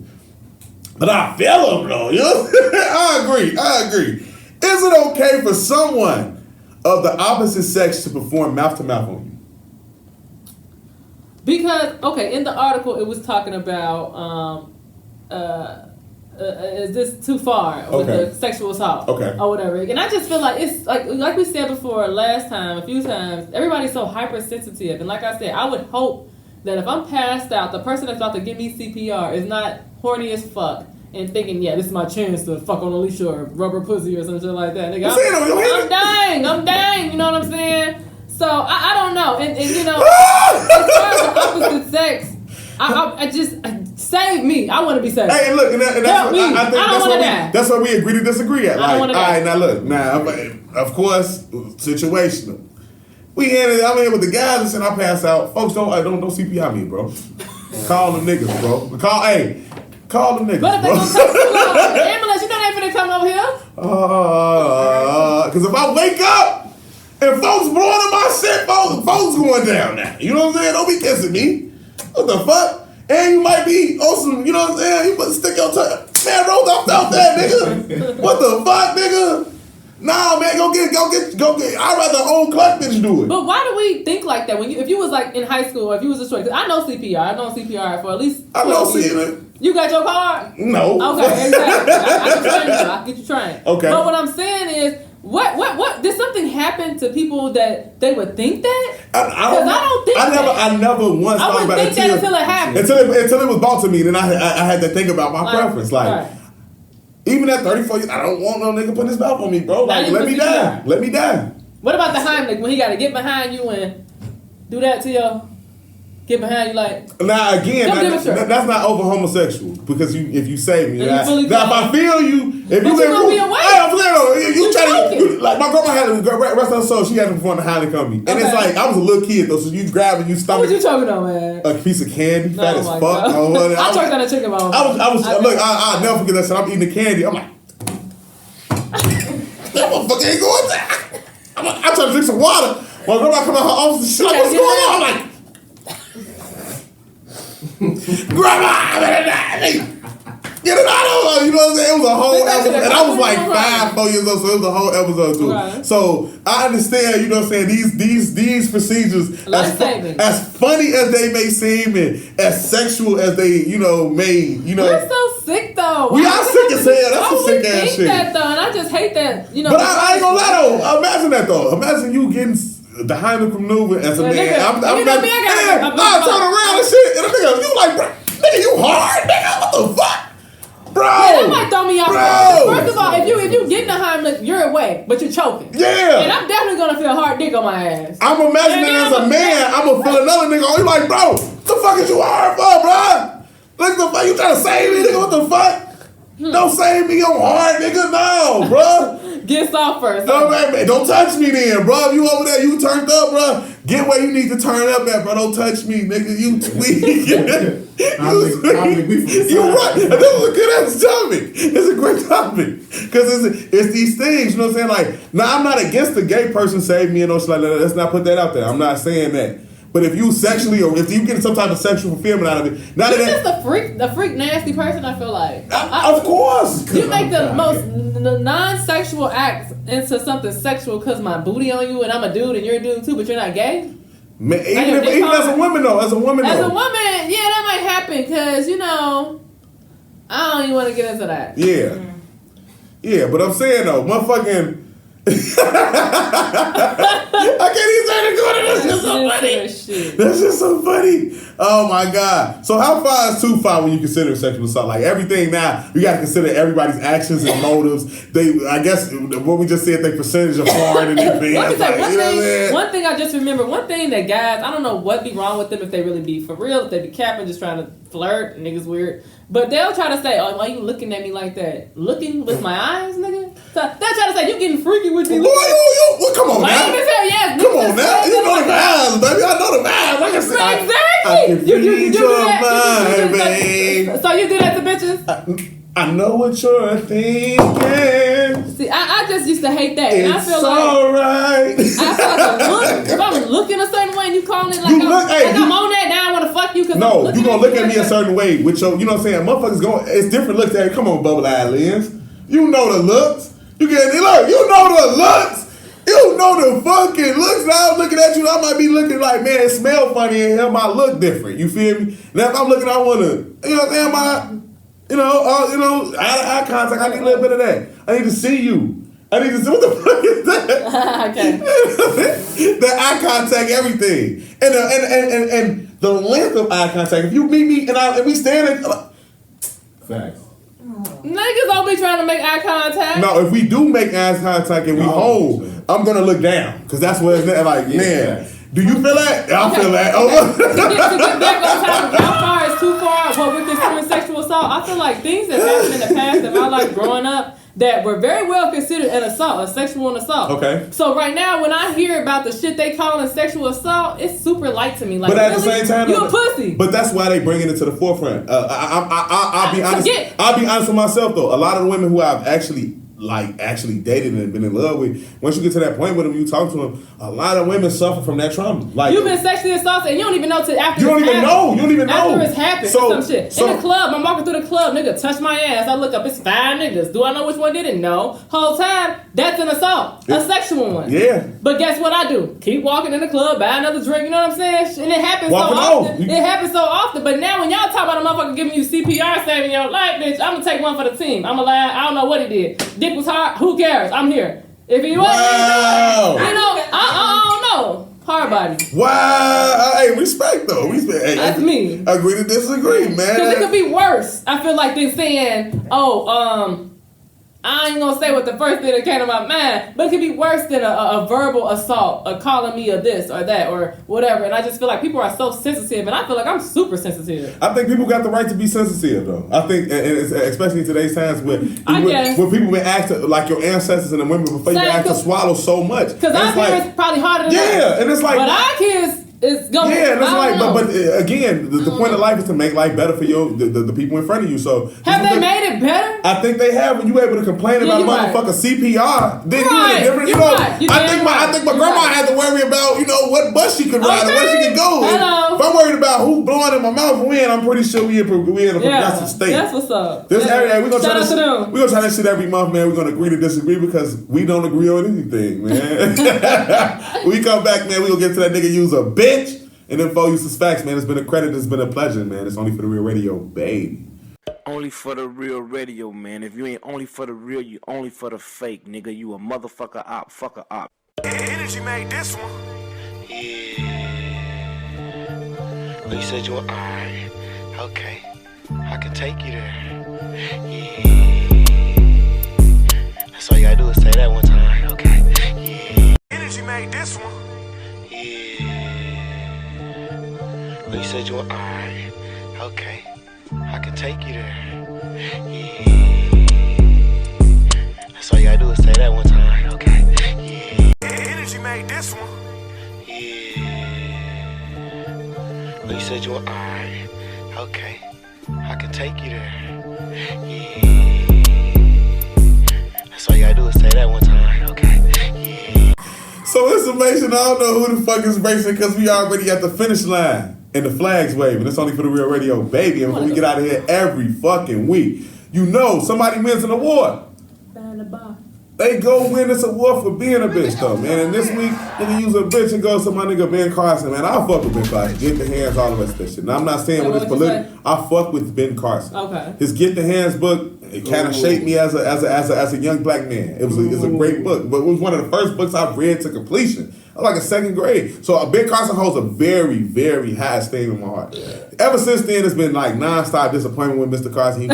But I feel him, though. You know? I agree. Is it okay for someone of the opposite sex to perform mouth-to-mouth on you? Because, okay, in the article, it was talking about, is this too far with the sexual assault or whatever. And I just feel like it's, like we said before last time, a few times, everybody's so hypersensitive. And like I said, I would hope that if I'm passed out, the person that's about to give me CPR is not horny as fuck and thinking, yeah, this is my chance to fuck on Alicia or rubber pussy or something like that. Nigga, I'm dying, you know what I'm saying? So, I don't know. And as far as the opposite sex, I just, save me. I want to be saved. Hey, look, and that's help me. I think that's where we agree to disagree at. Like, all right, now look, of course, situational. I'm in with the guys and I pass out. Folks, don't CPI me, bro. Call them niggas, bro. Call them niggas. But if they gonna come to the ambulance, you know they ain't finna come over here. Because if I wake up and folks blowing up my shit, folks going down now. You know what I'm saying? Don't be kissing me. What the fuck? And you might be on some, you know what I'm saying? You better stick your tongue. Man, roll off that, nigga. What the fuck, nigga? Nah, man, go get. I'd rather own clutch bitch do it. But why do we think like that? If you was like in high school, or if you was a straight, I know CPR. I've known CPR for at least 12 I know years. You got your card? No. Okay, exactly. I get you trained. Okay. But what I'm saying is, what did something happen to people that they would think that? I don't think that. I never once thought about it. I wouldn't think that until it happened. Until it was brought to me, then I had to think about my preference. Even at 34 years, I don't want no nigga putting his mouth on me, bro. Like, let me die. Let me die. What about the Heimlich when he got to get behind you and do that to you? Get behind you like. Now again, that's not over homosexual because if you save me, now if I feel you, if you gonna be away, you try to like my grandma had a rest of her soul. She had to perform the Heimlich on me, and it's like I was a little kid though, so you grabbing you stomach. What you talking about, man? A piece of candy, fat as fuck. I choked on a chicken bone. I'll never forget that shit. I'm eating the candy. I'm like, that motherfucker ain't going down. I'm trying to drink some water. My grandma come out her office and shit like, what's going on? I'm like, grandma, get it out of her. You know what I'm saying? It was a whole episode. And I was like 4 years old, so it was a whole episode too. Right. So I understand, you know what I'm saying, these procedures, as funny as they may seem and as sexual as they, may, We're so sick though. We are sick as hell. That's some sick ass shit. That though, and I just hate that, But I ain't gonna lie though. Imagine that though. Imagine you getting the Heimlich maneuver as a man. I turn around and shit, and a nigga, you like, bro, nigga, you hard, nigga, what the fuck? Bro! Yeah, that might throw me off. First of all, if you get in the Heimlich, you're awake, but you're choking. Yeah. And I'm definitely gonna feel a hard dick on my ass. I'm imagining as a man, I'm gonna feel another nigga on you like, bro, the fuck is you hard for, bro? Look the fuck, you trying to save me, nigga, what the fuck? Don't save me, I'm hard, nigga, no, bro. Get soft first. No, man, don't touch me then, bro. If you over there, you turned up, bro. Get where you need to turn up at, bro. Don't touch me, nigga. You tweak. You right. This is a good ass topic. It's a great topic. Because it's these things, you know what I'm saying? Like, now I'm not against the gay person save me and no shit like that. Let's not put that out there. I'm not saying that. But if you sexually or if you get some type of sexual fulfillment out of it, not that just the freak nasty person. I feel like of course you make the most non-sexual acts into something sexual because my booty on you and I'm a dude and you're a dude too, but you're not gay. Man, even as a woman though, as a woman, yeah, that might happen because I don't even want to get into that. Yeah. Yeah, but I'm saying though, motherfucking. I can't even say the corner. That's just so funny. That's just so funny. Oh my God. So how far is too far when you consider sexual assault? Like everything now, we got to consider everybody's actions and motives. I guess what we just said, the percentage of foreign and their Let me say one thing I just remember. One thing that guys, I don't know what be wrong with them if they really be for real, if they be capping, just trying to flirt, niggas weird. But they'll try to say, oh, why you looking at me like that? Looking with my eyes, nigga? So they'll try to say, you getting freaky with me. Boy, come on now. Lame as hell, yes. Come on now. You know the vibes, baby. I know the vibes. Like I said, exactly. I can read your mind, babe. So you do that to bitches? I know what you're thinking. See, I just used to hate that. And I feel like alright. I feel like if I'm looking a certain way and you calling it like I'm on that, now I want to fuck you. No, you gonna look at me a certain way with your, you know what I'm saying? Motherfuckers going, it's different looks at you. Come on, bubble eye lens. You know the looks. You know the looks. You know the fucking looks. Now I'm looking at you, I might be looking like, man, it smell funny in here. Might look different. You feel me? Now if I'm looking, I want to, you know what I'm saying? Eye contact. I need a little bit of that. I need to see you. I need to see what the fuck is that? Okay. The eye contact, everything, and the length of eye contact. If you meet me and we stand, facts. Niggas don't be trying to make eye contact. No, if we do make eye contact and we hold, I'm gonna look down because that's what it's like. Man, do you feel that? I feel that. To get back on topic, how far is too far? What we're considering sexual assault? I feel like things that happened in the past in my life growing up that were very well considered an assault, a sexual assault. Okay. So right now, when I hear about the shit they call a sexual assault, it's super light to me. Like, but at the same time, you a pussy. But that's why they bring it to the forefront. I'll be honest. I'll be honest with myself though. A lot of the women who I've actually dated and been in love with, once you get to that point with them, you talk to them, a lot of women suffer from that trauma. Like, you've been sexually assaulted and you don't even know till after You don't even know. After it's happened or some shit. In the club, I'm walking through the club, nigga touch my ass. I look up, it's 5 niggas. Do I know which one didn't? No. Whole time, that's an assault. A sexual one. Yeah. But guess what I do? Keep walking in the club, buy another drink, you know what I'm saying? And it happens so often. It happens so often. But now when y'all talk about a motherfucker giving you CPR saving your life, bitch, I'm gonna take one for the team. I'm gonna lie, I don't know what he did. Dick was hard, who cares? I'm here. If he wasn't, you know, I don't know. Hard body. Wow. Hey, respect though. Respect. Hey, that's me. Agree to disagree, man. Because it could be worse. I feel like they're saying, I ain't gonna say what the first thing that came to my mind, but it could be worse than a verbal assault, or calling me a this or that or whatever. And I just feel like people are so sensitive, and I feel like I'm super sensitive. I think people got the right to be sensitive, though. I think, and especially in today's times where people been asked to, like your ancestors and the women before you asked to swallow so much. Because our parents probably harder than us. Yeah, and it's like, but our kids. It's going. Yeah, and it's like, but again, the point of life is to make life better for the people in front of you. So have they made it better? I think they have. When you able to complain about motherfucker CPR, then you in a different. You know, I think my grandma had to worry about what bus she could ride, or where she could go. Hello. If I'm worried about who blowing in my mouth when, I'm pretty sure we in a progressive state. That's what's up. This area, we're gonna try that shit every month, man. We're gonna agree to disagree because we don't agree on anything, man. When we come back, man, we gonna get to that nigga use a bitch. And then for you some facts, man. It's been a credit. It's been a pleasure, man. It's only for the real radio, baby. Only for the real radio, man. If you ain't only for the real, you only for the fake, nigga. You a motherfucker op, fucker op. Energy made this one. Yeah. Well, you said you were alright. Okay. I can take you there. Yeah. That's all you gotta do is say that one time. Okay. Yeah. Energy made this one. Well, you said you were alright. Okay. I can take you there. Yeah. That's all you gotta do is say that one time. Okay. Yeah. Energy made this one. Yeah. Well, you said you were alright. Okay. I can take you there. Yeah. That's all you gotta do is say that one time. Okay. Yeah. So it's amazing. I don't know who the fuck is racing because we already at the finish line. And the flag's waving. It's only for the real radio, baby. And we get out of here every fucking week, somebody wins an award. they go win this award for being a bitch though, man. And this week, nigga use a bitch and goes to my nigga Ben Carson, man. I fuck with Ben Carson. Get the hands, all the rest of that shit. Now I'm not saying with his political. I fuck with Ben Carson. Okay. His Get the Hands book, it kind of shaped me as a young black man. It was a great book, but it was one of the first books I've read to completion. I was like in second grade. So Ben Carson holds a very, very high esteem in my heart. Ever since then, it's been like nonstop disappointment with Mr. Carson.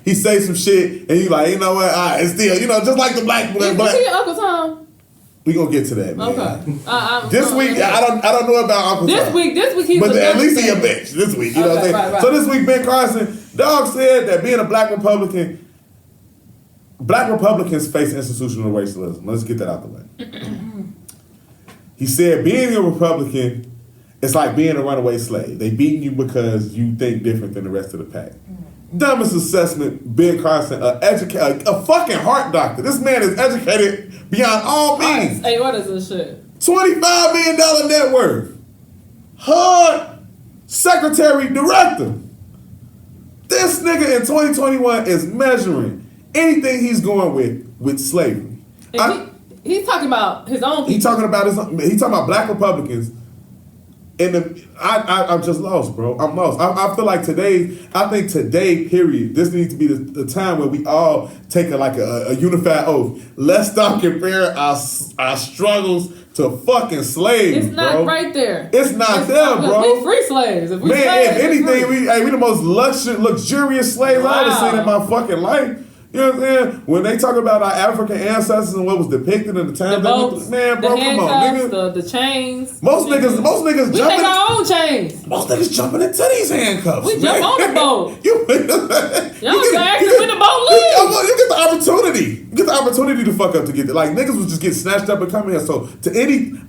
He say some shit, and you like, you know what? It's still, you know, just like the black boy. Is he Uncle Tom? We gonna get to that, man. Okay. This week, I don't know about Uncle Tom. This week he was. But at least he a bitch. This week, you know what I'm saying. Right. So this week, Ben Carson, dog said that being a black Republicans face institutional racism. Let's get that out the way. He said being a Republican, it's like being a runaway slave. They beat you because you think different than the rest of the pack. Dumbest assessment, Ben Carson, a fucking heart doctor. This man is educated beyond all means. Hey, what is this shit? $25 million net worth. HUD secretary director. This nigga in 2021 is measuring anything he's going with slavery. He's talking about his own people. He's talking about black Republicans. I'm just lost, bro. I'm lost. I feel like today, period, this needs to be the time where we all take a unified oath. Let's stop comparing our struggles to fucking slaves. It's not bro. right there. It's not there, bro. We free slaves. If we man, slaves, if anything, we the most luxurious slaves I've ever seen in my fucking life. You know what I'm saying? When they talk about our African ancestors and what was depicted in the time, man, bro, come on, nigga. The chains. Most niggas we jumping. We our own chains. Most niggas jumping into these handcuffs. We jump on the boat. Y'all actually win the boat league. You get the opportunity. You get the opportunity to fuck up to get it. Like niggas was just get snatched up and come here. So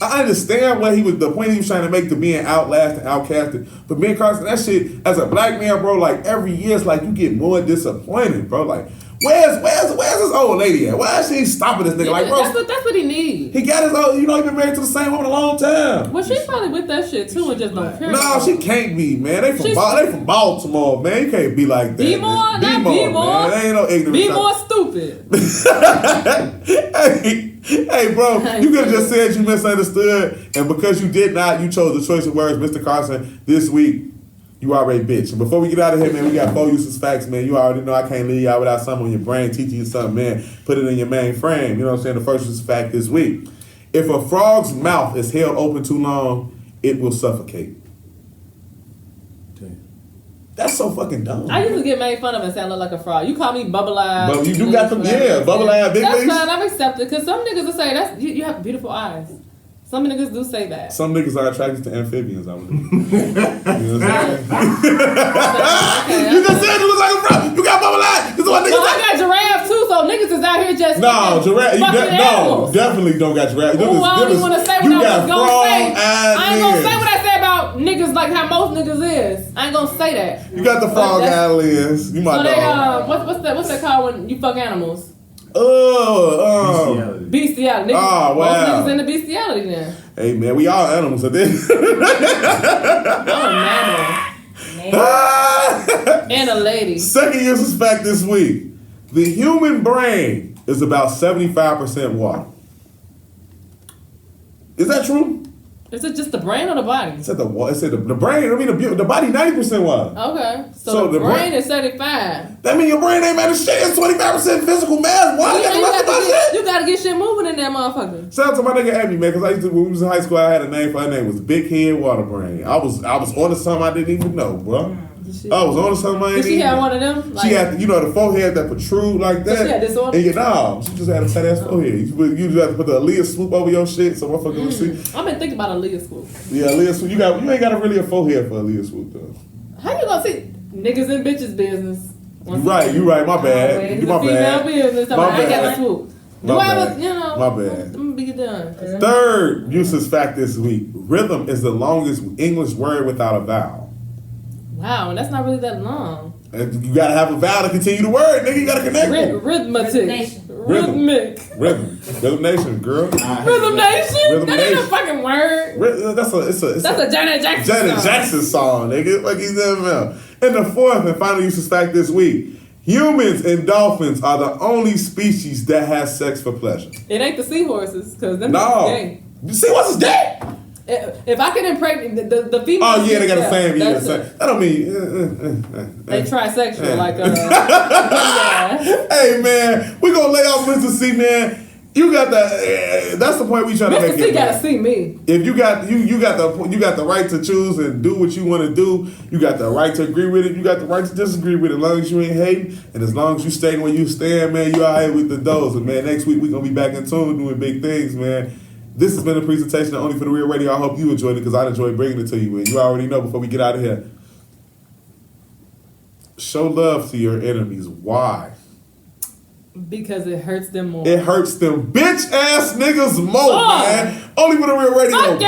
I understand what the point he was trying to make to being outlasted, outcasted. But Ben Carson, that shit as a black man, bro, like every year it's like you get more disappointed, bro. Like. Where's this old lady at? Why is she stopping this nigga? Yeah, like, bro, that's what he needs. He got his own, he been married to the same woman a long time. Well, she's probably with that shit too and just don't care. No, she can't be, man. They from Baltimore, man. You can't be like that. Be more, not be more. There ain't no ignorant. Be more stupid. hey, bro, you could have just said you misunderstood, and because you did not, you chose the choice of words, Mr. Carson, this week. You already bitch. And before we get out of here, man, we got 4 useless facts, man. You already know I can't leave you out without something on your brain, teaching you something, man. Put it in your main frame. You know what I'm saying? The first useless fact this week. If a frog's mouth is held open too long, it will suffocate. That's so fucking dumb. I used to get made fun of and say I look like a frog. You call me bubble eyes. But you do got them, bubble eyes, big That's face. fine, I'm accepted. Because some niggas will say, you have beautiful eyes. Some niggas do say that. Some niggas are attracted to amphibians, I would. You know what I'm saying? You just said you look like a frog. You got bubble eyes. This is what niggas I got giraffes too, so niggas is out here just giraffe. Definitely don't got giraffe. I don't even want to say what I was going to say. I ain't going to say what I say about niggas like how most niggas is. I ain't going to say that. You got the frog eye lens. You my dog. What's that called when you fuck animals? Bestiality. Niggas, wow. Most niggas into bestiality then. Hey man, we all animals at this. And a lady. Second useless fact this week. The human brain is about 75% water. Is that true? Is it just the brain or the body? It said the brain. I mean the body 90% water. Okay, so the brain is 75. That means your brain ain't made of shit. It's 25% physical mass. Why you gotta get shit moving in that motherfucker. Shout out to my nigga Abby, man, because when we was in high school, I had a name for her. Name was Big Head Water Brain. I was onto something I didn't even know, bro. I was on something I didn't even know. Did she have one of them? She had, the forehead that protrude like that. She had this on? And she just had a fat ass forehead. You just have to put the Aaliyah swoop over your shit so motherfuckers will see. I've been thinking about Aaliyah swoop. Yeah, Aaliyah swoop. You ain't got a forehead for Aaliyah swoop though. How you gonna see niggas and bitches business? You right. My bad. My bad. Business. I ain't got a swoop. My bad. I'm gonna be done. Third useless fact this week. Rhythm is the longest English word without a vowel. Wow, and that's not really that long. And you gotta have a vowel to continue the word, nigga. You gotta connect them. Rhythm Nation, girl. Rhythm Nation? That ain't a fucking word. That's a Janet Jackson song, nigga. Like he's never. And the fourth and final useless fact this week. Humans and dolphins are the only species that has sex for pleasure. It ain't the seahorses, because them No. gay. Seahorses gay? If I can impregnate the female. Oh, yeah, they got the same. Yeah, that's that don't mean. They trisexual, like yeah. Hey, man, we gonna lay off Mr. C, man. You got the. That's the point we trying to make. Mr. C gotta see me. If you got the right to choose and do what you want to do. You got the right to agree with it. You got the right to disagree with it. As long as you ain't hating, and as long as you stay where you stand, man, you all right with the dose. And man, next week we gonna be back in tune doing big things, man. This has been a presentation of Only for the Real Radio. I hope you enjoyed it because I enjoyed bringing it to you. And you already know before we get out of here. Show love to your enemies. Why? Because it hurts them more. It hurts them bitch ass niggas more, man. Only for the Real Radio, baby.